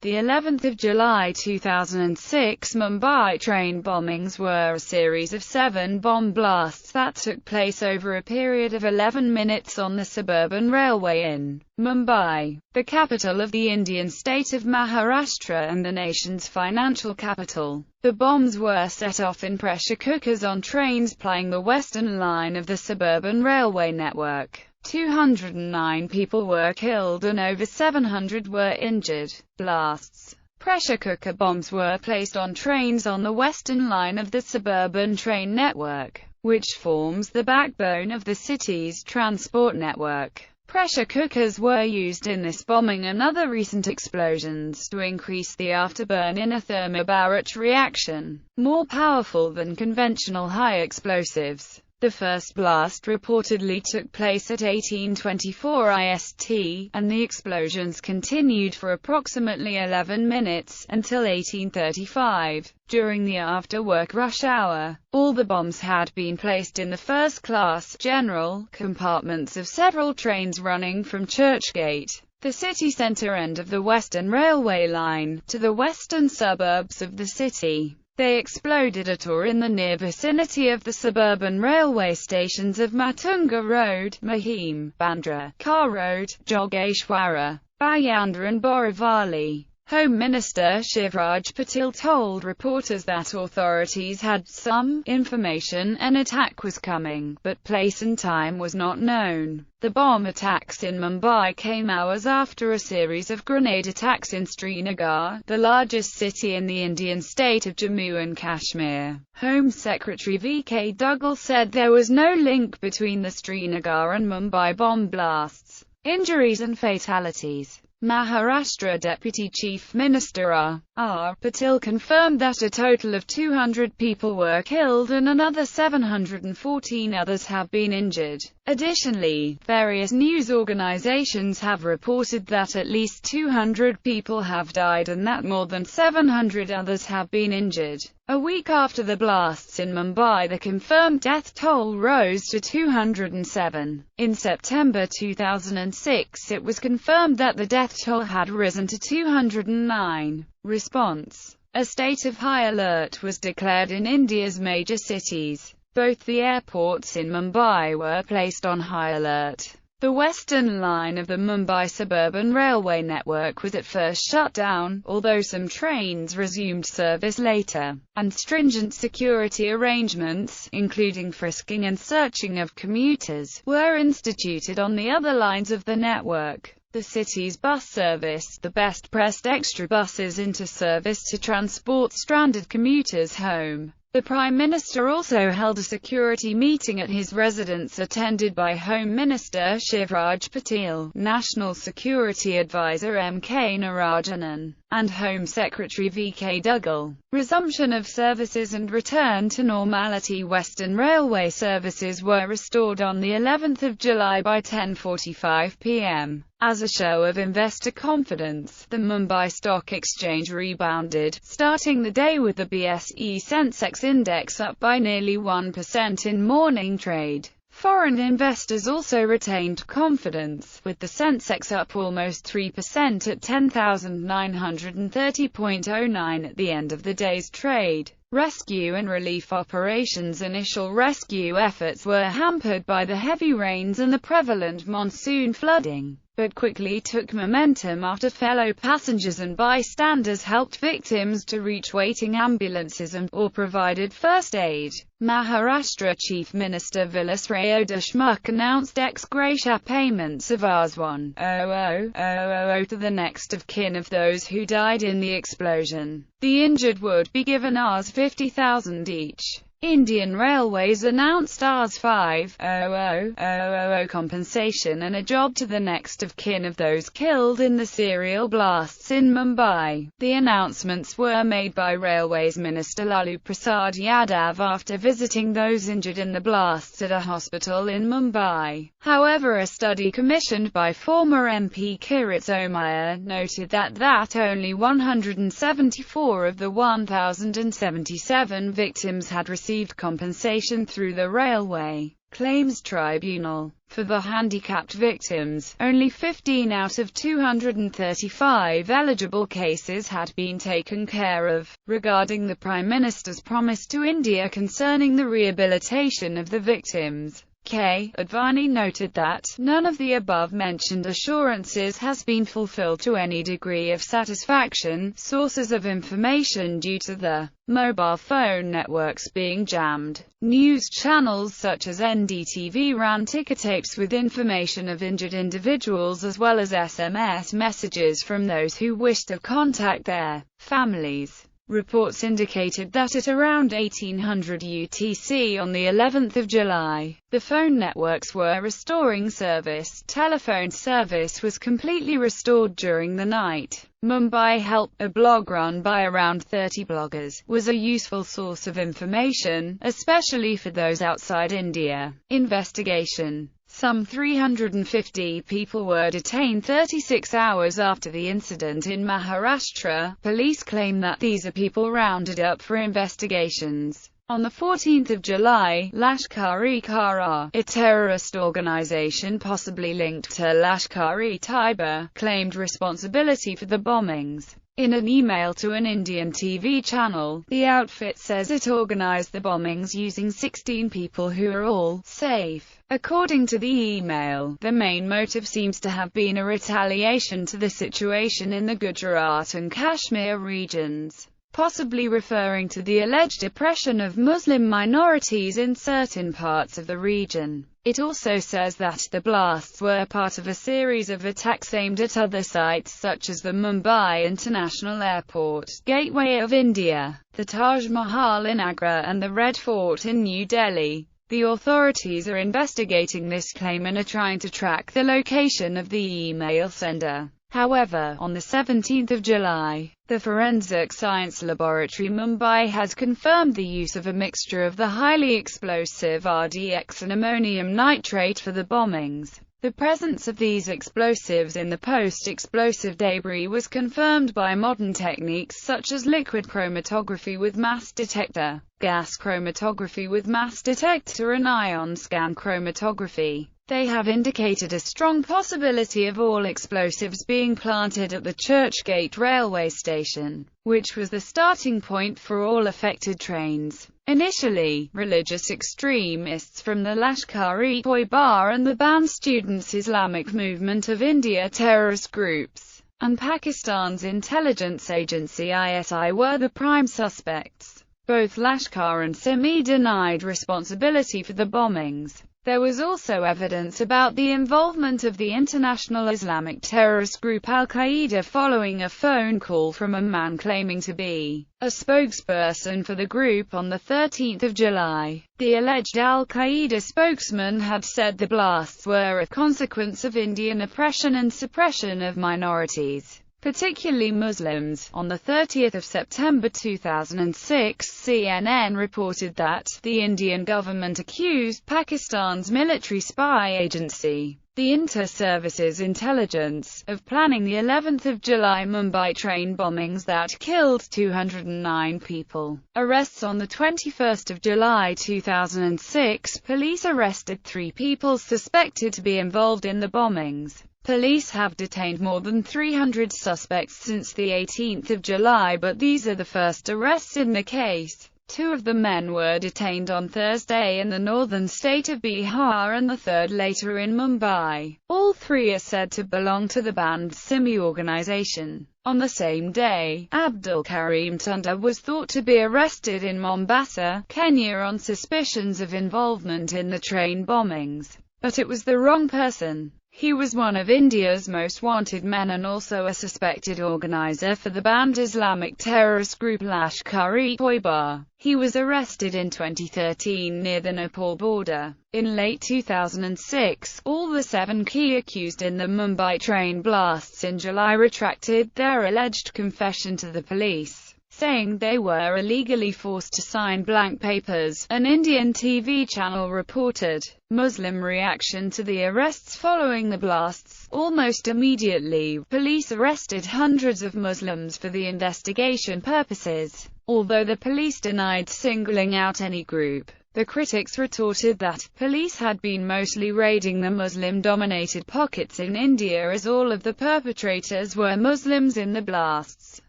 The 11th of July 2006 Mumbai train bombings were a series of 7 bomb blasts that took place over a period of 11 minutes on the suburban railway in Mumbai, the capital of the Indian state of Maharashtra and the nation's financial capital. The bombs were set off in pressure cookers on trains plying the western line of the suburban railway network. 209 people were killed and over 700 were injured. Blasts. Pressure cooker bombs were placed on trains on the western line of the suburban train network, which forms the backbone of the city's transport network. Pressure cookers were used in this bombing and other recent explosions to increase the afterburn in a thermobaric reaction, more powerful than conventional high explosives. The first blast reportedly took place at 1824 IST, and the explosions continued for approximately 11 minutes, until 1835, during the after-work rush hour. All the bombs had been placed in the first-class, general, compartments of several trains running from Churchgate, the city centre end of the Western Railway line, to the western suburbs of the city. They exploded at or in the near vicinity of the suburban railway stations of Matunga Road, Mahim, Bandra, Car Road, Jogeshwara, Bhayandar and Borivali. Home Minister Shivraj Patil told reporters that authorities had some information an attack was coming, but place and time was not known. The bomb attacks in Mumbai came hours after a series of grenade attacks in Srinagar, the largest city in the Indian state of Jammu and Kashmir. Home Secretary V.K. Duggal said there was no link between the Srinagar and Mumbai bomb blasts, injuries and fatalities. Maharashtra Deputy Chief Minister R. Patil confirmed that a total of 200 people were killed and another 714 others have been injured. Additionally, various news organizations have reported that at least 200 people have died and that more than 700 others have been injured. A week after the blasts in Mumbai, the confirmed death toll rose to 207. In September 2006, it was confirmed that the death toll had risen to 209. Response. A state of high alert was declared in India's major cities. Both the airports in Mumbai were placed on high alert. The western line of the Mumbai suburban railway network was at first shut down, although some trains resumed service later, and stringent security arrangements, including frisking and searching of commuters, were instituted on the other lines of the network. The city's bus service, the best pressed extra buses into service to transport stranded commuters home. The Prime Minister also held a security meeting at his residence attended by Home Minister Shivraj Patil, National Security Advisor M.K. Narayanan, and Home Secretary V.K. Duggal. Resumption of services and return to normality. Western Railway services were restored on the 11th of July by 10:45 p.m. As a show of investor confidence, the Mumbai Stock Exchange rebounded, starting the day with the BSE Sensex index up by nearly 1% in morning trade. Foreign investors also retained confidence, with the Sensex up almost 3% at 10,930.09 at the end of the day's trade. Rescue and relief operations. Initial rescue efforts were hampered by the heavy rains and the prevalent monsoon flooding, but quickly took momentum after fellow passengers and bystanders helped victims to reach waiting ambulances or provided first aid. Maharashtra Chief Minister Vilas Rao Deshmukh announced ex gratia payments of Rs 1,000,000 to the next of kin of those who died in the explosion. The injured would be given Rs 50,000 each. Indian Railways announced Rs 5,000 compensation and a job to the next of kin of those killed in the serial blasts in Mumbai. The announcements were made by Railways Minister Lalu Prasad Yadav after visiting those injured in the blasts at a hospital in Mumbai. However, a study commissioned by former MP Kirit Somaiya noted that only 174 of the 1,077 victims had received compensation through the railway. Claims Tribunal. For the handicapped victims, only 15 out of 235 eligible cases had been taken care of. Regarding the Prime Minister's promise to India concerning the rehabilitation of the victims, K. Advani noted that none of the above-mentioned assurances has been fulfilled to any degree of satisfaction. Sources of information due to the mobile phone networks being jammed. News channels such as NDTV ran ticker tapes with information of injured individuals as well as SMS messages from those who wished to contact their families. Reports indicated that at around 1800 UTC on the 11th of July, the phone networks were restoring service. Telephone service was completely restored during the night. Mumbai Help, a blog run by around 30 bloggers, was a useful source of information, especially for those outside India. Investigation. Some 350 people were detained 36 hours after the incident in Maharashtra. Police claim that these are people rounded up for investigations. On the 14th of July, Lashkar-e-Taiba, a terrorist organization possibly linked to Lashkar-e-Taiba, claimed responsibility for the bombings. In an email to an Indian TV channel, the outfit says it organized the bombings using 16 people who are all safe. According to the email, the main motive seems to have been a retaliation to the situation in the Gujarat and Kashmir regions, possibly referring to the alleged oppression of Muslim minorities in certain parts of the region. It also says that the blasts were part of a series of attacks aimed at other sites such as the Mumbai International Airport, Gateway of India, the Taj Mahal in Agra and the Red Fort in New Delhi. The authorities are investigating this claim and are trying to track the location of the email sender. However, on the 17th of July, the Forensic Science Laboratory Mumbai has confirmed the use of a mixture of the highly explosive RDX and ammonium nitrate for the bombings. The presence of these explosives in the post-explosive debris was confirmed by modern techniques such as liquid chromatography with mass detector, gas chromatography with mass detector and ion scan chromatography. They have indicated a strong possibility of all explosives being planted at the Churchgate railway station, which was the starting point for all affected trains. Initially, religious extremists from the Lashkar-e-Taiba and the banned Students' Islamic Movement of India terrorist groups, and Pakistan's intelligence agency ISI were the prime suspects. Both Lashkar and Simi denied responsibility for the bombings. There was also evidence about the involvement of the international Islamic terrorist group Al-Qaeda following a phone call from a man claiming to be a spokesperson for the group on the 13th of July. The alleged Al-Qaeda spokesman had said the blasts were a consequence of Indian oppression and suppression of minorities, particularly Muslims. On the 30th of September 2006, CNN reported that the Indian government accused Pakistan's military spy agency, the Inter-Services Intelligence, of planning the 11th of July Mumbai train bombings that killed 209 people. Arrests. On the 21st of July 2006, police arrested 3 people suspected to be involved in the bombings. Police have detained more than 300 suspects since the 18th of July, but these are the first arrests in the case. 2 of the men were detained on Thursday in the northern state of Bihar and the third later in Mumbai. All 3 are said to belong to the banned Simi organization. On the same day, Abdul Karim Tunda was thought to be arrested in Mombasa, Kenya on suspicions of involvement in the train bombings. But it was the wrong person. He was one of India's most wanted men and also a suspected organizer for the banned Islamic terrorist group Lashkar-e-Taiba. He was arrested in 2013 near the Nepal border. In late 2006, all the 7 key accused in the Mumbai train blasts in July retracted their alleged confession to the police, saying they were illegally forced to sign blank papers, an Indian TV channel reported. Muslim reaction to the arrests following the blasts. Almost immediately, police arrested hundreds of Muslims for the investigation purposes. Although the police denied singling out any group, The critics retorted that police had been mostly raiding the Muslim-dominated pockets in India as all of the perpetrators were Muslims in the blasts.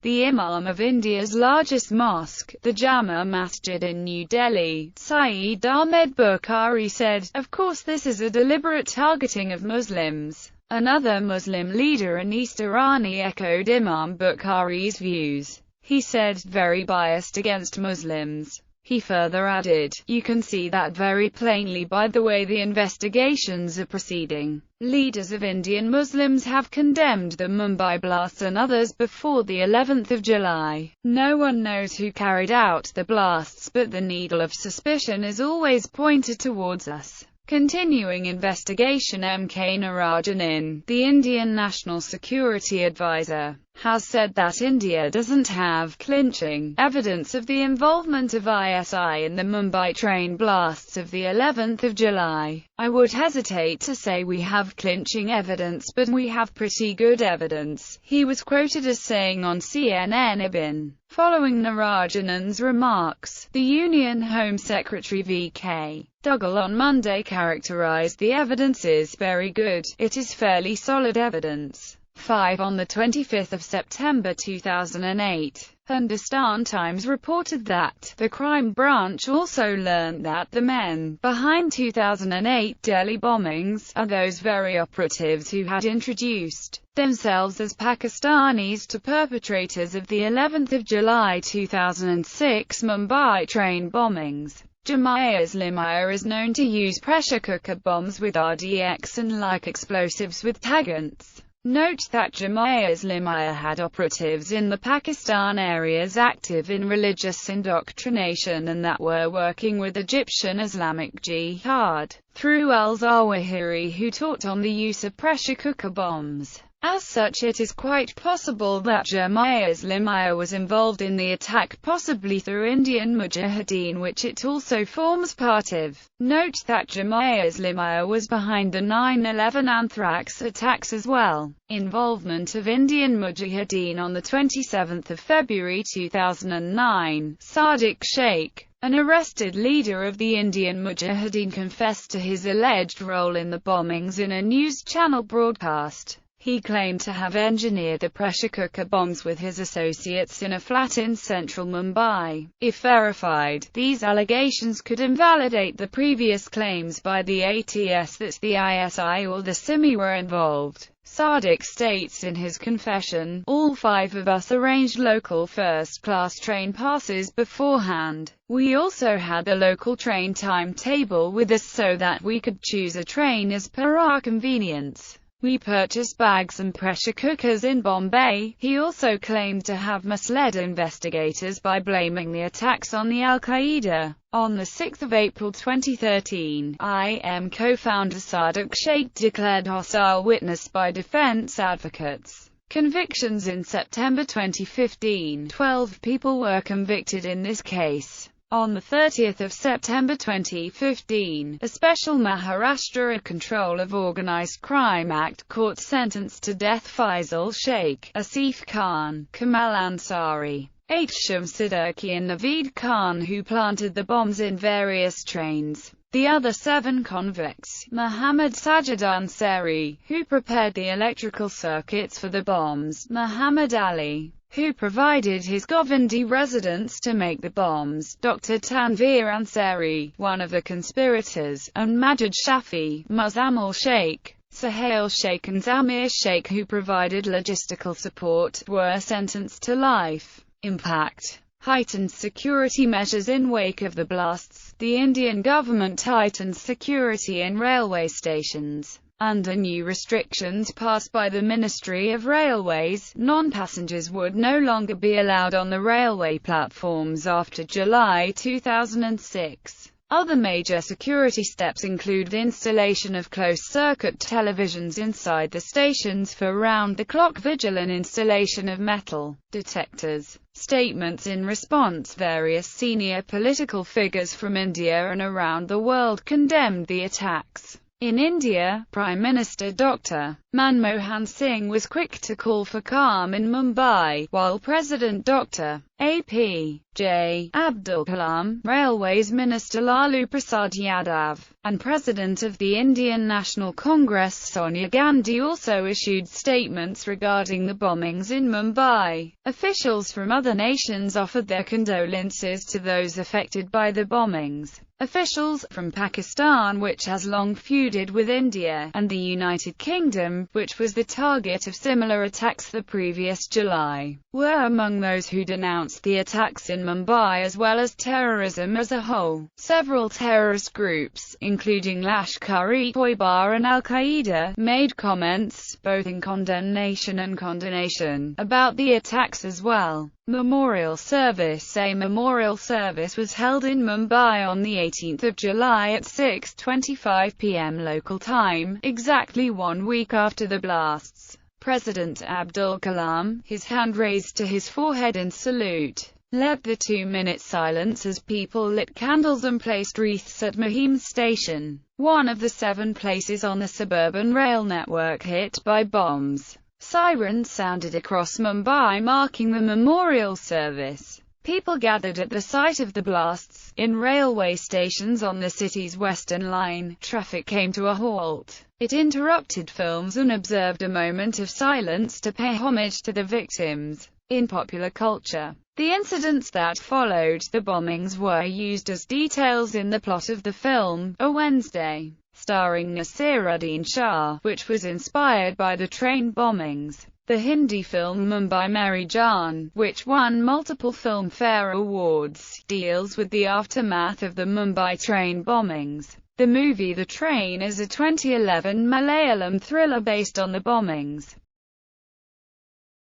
The Imam of India's largest mosque, the Jama Masjid in New Delhi, Syed Ahmed Bukhari said, "Of course this is a deliberate targeting of Muslims." Another Muslim leader, Anis Irani, echoed Imam Bukhari's views. He said, "Very biased against Muslims." He further added, "You can see that very plainly by the way the investigations are proceeding." Leaders of Indian Muslims have condemned the Mumbai blasts and others before the 11th of July. No one knows who carried out the blasts, but the needle of suspicion is always pointed towards us. Continuing investigation. M.K. Narayanan, the Indian National Security Advisor, has said that India doesn't have clinching evidence of the involvement of ISI in the Mumbai train blasts of the 11th of July. "I would hesitate to say we have clinching evidence, but we have pretty good evidence," he was quoted as saying on CNN IBN. Following Narayanan's remarks, the Union Home Secretary V.K. Duggal on Monday characterized the evidence as very good. "It is fairly solid evidence." 5 On the 25th of September 2008, Hindustan Times reported that the crime branch also learned that the men behind 2008 Delhi bombings are those very operatives who had introduced themselves as Pakistanis to perpetrators of the 11th of July 2006 Mumbai train bombings. Jamaat-e-Islamiyah is known to use pressure cooker bombs with RDX and like explosives with tagans. Note that Jamaat-e-Islamiyah had operatives in the Pakistan areas active in religious indoctrination and that were working with Egyptian Islamic Jihad through al-Zawahiri, who taught on the use of pressure cooker bombs. As such, it is quite possible that Jamaat-e-Islamiyah was involved in the attack, possibly through Indian Mujahideen, which it also forms part of. Note that Jamaat-e-Islamiyah was behind the 9/11 anthrax attacks as well. Involvement of Indian Mujahideen. On the 27th of February 2009, Sadiq Sheikh, an arrested leader of the Indian Mujahideen, confessed to his alleged role in the bombings in a news channel broadcast. He claimed to have engineered the pressure cooker bombs with his associates in a flat in central Mumbai. If verified, these allegations could invalidate the previous claims by the ATS that the ISI or the SIMI were involved. Sadiq states in his confession, "All 5 of us arranged local first-class train passes beforehand. We also had the local train timetable with us so that we could choose a train as per our convenience. We purchased bags and pressure cookers in Bombay." He also claimed to have misled investigators by blaming the attacks on the Al-Qaeda. On the 6th of April 2013, IM co-founder Sadiq Sheikh declared hostile witness by defense advocates. Convictions. In September 2015, 12 people were convicted in this case. On the 30th of September 2015, a special Maharashtra Control of Organized Crime Act court sentenced to death Faisal Sheikh, Asif Khan, Kamal Ansari, Hashim Siddiqui and Naveed Khan, who planted the bombs in various trains. The other 7 convicts, Muhammad Sajid Ansari, who prepared the electrical circuits for the bombs, Muhammad Ali, who provided his Govindi residence to make the bombs, Dr. Tanveer Ansari, one of the conspirators, and Majid Shafi, Muzammil Sheikh, Suhail Sheikh and Zamir Sheikh, who provided logistical support, were sentenced to life. Impact. Heightened security measures. In wake of the blasts, the Indian government tightened security in railway stations. Under new restrictions passed by the Ministry of Railways, non-passengers would no longer be allowed on the railway platforms after July 2006. Other major security steps include the installation of closed-circuit televisions inside the stations for round-the-clock vigil and installation of metal detectors. Statements in response. Various senior political figures from India and around the world condemned the attacks. In India, Prime Minister Dr. Manmohan Singh was quick to call for calm in Mumbai, while President Dr. A.P.J. Abdul Kalam, Railways Minister Lalu Prasad Yadav, and President of the Indian National Congress Sonia Gandhi also issued statements regarding the bombings in Mumbai. Officials from other nations offered their condolences to those affected by the bombings. Officials from Pakistan, which has long feuded with India, and the United Kingdom, which was the target of similar attacks the previous July, were among those who denounced the attacks in Mumbai as well as terrorism as a whole. Several terrorist groups, including Lashkar-e-Toiba and Al-Qaeda, made comments, both in condemnation and condonation, about the attacks as well. A memorial service was held in Mumbai on the 18th of July at 6:25 p.m. local time, exactly 1 week after the blasts. President Abdul Kalam, his hand raised to his forehead in salute, led the 2-minute silence as people lit candles and placed wreaths at Mahim Station, one of the 7 places on the suburban rail network hit by bombs. Sirens sounded across Mumbai marking the memorial service. People gathered at the site of the blasts. In railway stations on the city's Western Line, traffic came to a halt. It interrupted films and observed a moment of silence to pay homage to the victims. In popular culture, the incidents that followed the bombings were used as details in the plot of the film, A Wednesday, starring Nasiruddin Shah, which was inspired by the train bombings. The Hindi film Mumbai Meri Jaan, which won multiple Filmfare Awards, deals with the aftermath of the Mumbai train bombings. The movie The Train is a 2011 Malayalam thriller based on the bombings.